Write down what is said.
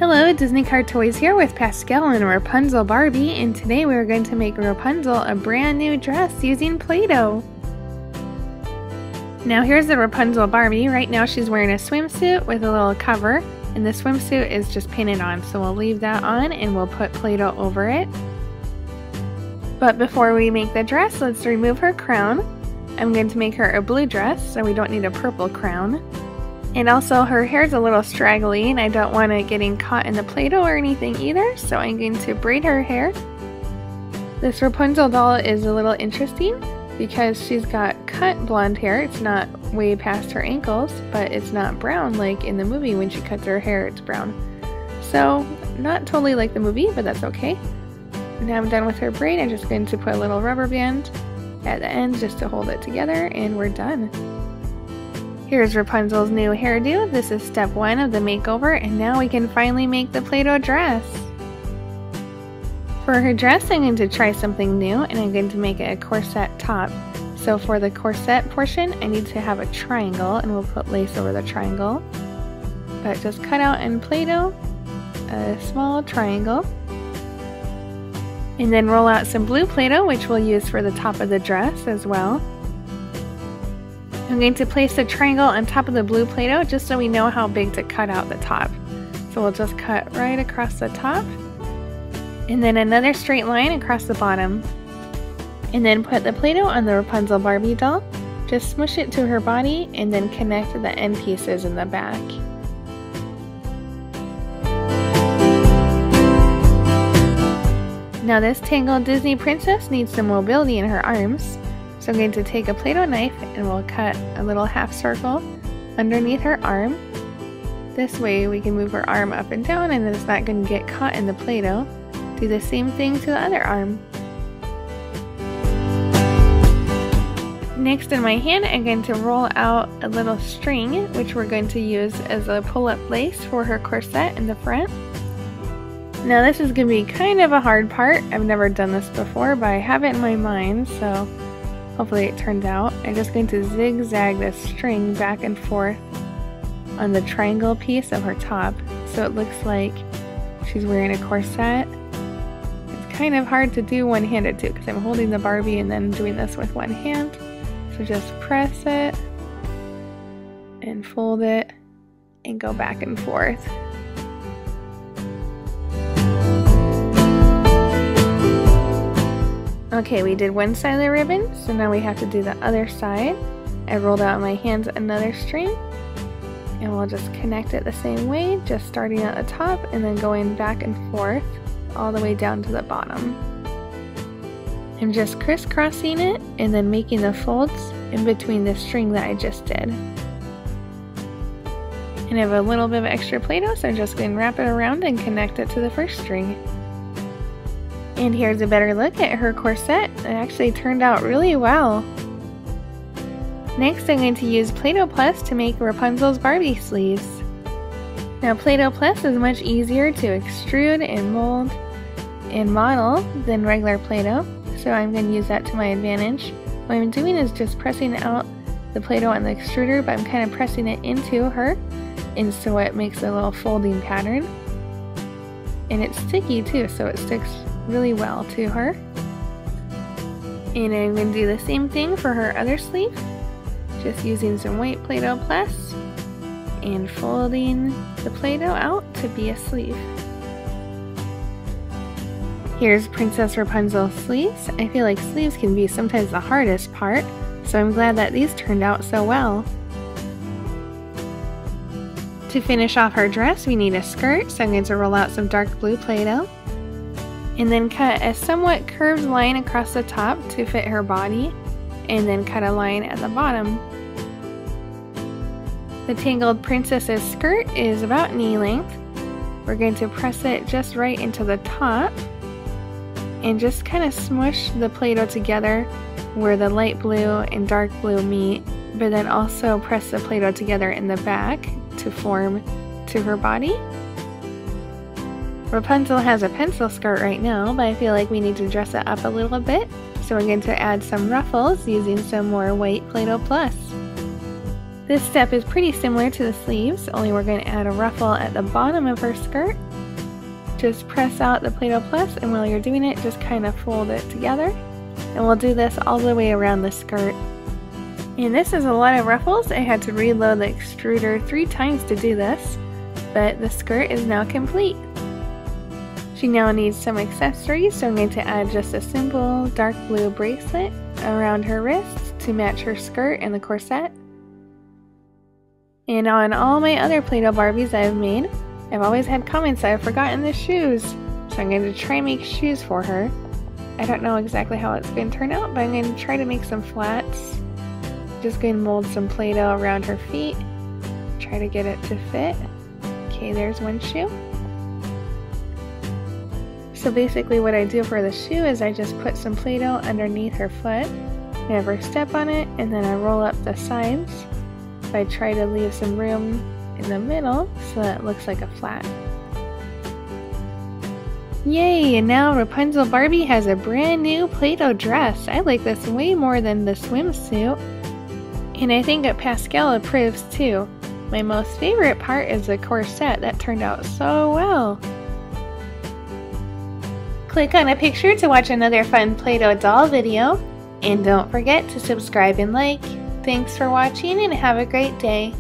Hello, Disney Car Toys here with Pascal and Rapunzel Barbie, and today we are going to make Rapunzel a brand new dress using Play-Doh. Now here's the Rapunzel Barbie. Right now she's wearing a swimsuit with a little cover, and the swimsuit is just painted on, so we'll leave that on and we'll put Play-Doh over it. But before we make the dress, let's remove her crown. I'm going to make her a blue dress, so we don't need a purple crown. And also her hair's a little straggly and I don't want it getting caught in the Play-Doh or anything either, so I'm going to braid her hair. This Rapunzel doll is a little interesting because she's got cut blonde hair. It's not way past her ankles, but it's not brown like in the movie. When she cuts her hair, it's brown. So not totally like the movie, but that's okay. Now I'm done with her braid. I'm just going to put a little rubber band at the end just to hold it together, and we're done. Here's Rapunzel's new hairdo. This is step 1 of the makeover, and now we can finally make the Play-Doh dress. For her dress, I'm going to try something new, and I'm going to make it a corset top. So for the corset portion, I need to have a triangle, and we'll put lace over the triangle. But just cut out in Play-Doh a small triangle. And then roll out some blue Play-Doh, which we'll use for the top of the dress as well. I'm going to place the triangle on top of the blue Play-Doh just so we know how big to cut out the top. So we'll just cut right across the top, and then another straight line across the bottom. And then put the Play-Doh on the Rapunzel Barbie doll. Just smush it to her body and then connect the end pieces in the back. Now this tangled Disney princess needs some mobility in her arms. So I'm going to take a Play-Doh knife and we'll cut a little half circle underneath her arm. This way we can move her arm up and down and it's not going to get caught in the Play-Doh. Do the same thing to the other arm. Next in my hand, I'm going to roll out a little string, which we're going to use as a pull-up lace for her corset in the front. Now this is going to be kind of a hard part. I've never done this before, but I have it in my mind, so hopefully it turned out. I'm just going to zigzag this string back and forth on the triangle piece of her top so it looks like she's wearing a corset. It's kind of hard to do one-handed too because I'm holding the Barbie and then doing this with one hand. So just press it and fold it and go back and forth. Okay, we did one side of the ribbon, so now we have to do the other side. I rolled out in my hands another string, and we'll just connect it the same way, just starting at the top and then going back and forth all the way down to the bottom. I'm just crisscrossing it and then making the folds in between the string that I just did. And I have a little bit of extra Play-Doh, so I'm just going to wrap it around and connect it to the first string. And here's a better look at her corset. It actually turned out really well. Next, I'm going to use Play-Doh Plus to make Rapunzel's Barbie sleeves. Now Play-Doh Plus is much easier to extrude and mold and model than regular Play-Doh, so I'm going to use that to my advantage. What I'm doing is just pressing out the Play-Doh on the extruder, but I'm kind of pressing it into her, and so it makes a little folding pattern. And it's sticky too, so it sticks really well to her. And I'm going to do the same thing for her other sleeve, just using some white Play-Doh Plus and folding the Play-Doh out to be a sleeve. Here's Princess Rapunzel's sleeves. I feel like sleeves can be sometimes the hardest part, so I'm glad that these turned out so well. To finish off her dress, we need a skirt, so I'm going to roll out some dark blue Play-Doh and then cut a somewhat curved line across the top to fit her body, and then cut a line at the bottom. The tangled princess's skirt is about knee length. We're going to press it just right into the top and just kind of smush the Play-Doh together where the light blue and dark blue meet, but then also press the Play-Doh together in the back to form to her body. Rapunzel has a pencil skirt right now, but I feel like we need to dress it up a little bit, so we're going to add some ruffles using some more white Play-Doh Plus. This step is pretty similar to the sleeves, only we're going to add a ruffle at the bottom of her skirt. Just press out the Play-Doh Plus, and while you're doing it, just kind of fold it together. And we'll do this all the way around the skirt. And this is a lot of ruffles. I had to reload the extruder 3 times to do this, but the skirt is now complete. She now needs some accessories, so I'm going to add just a simple dark blue bracelet around her wrists to match her skirt and the corset. And on all my other Play-Doh Barbies I've made, I've always had comments that I've forgotten the shoes, so I'm going to try and make shoes for her. I don't know exactly how it's going to turn out, but I'm going to try to make some flats. Just going to mold some Play-Doh around her feet, try to get it to fit. Okay, there's one shoe. So basically what I do for the shoe is I just put some Play-Doh underneath her foot, I have her step on it, and then I roll up the sides. I try to leave some room in the middle so that it looks like a flat. Yay! And now Rapunzel Barbie has a brand new Play-Doh dress. I like this way more than the swimsuit. And I think that Pascal approves too. My most favorite part is the corset. That turned out so well. Click on a picture to watch another fun Play-Doh doll video. And don't forget to subscribe and like. Thanks for watching and have a great day.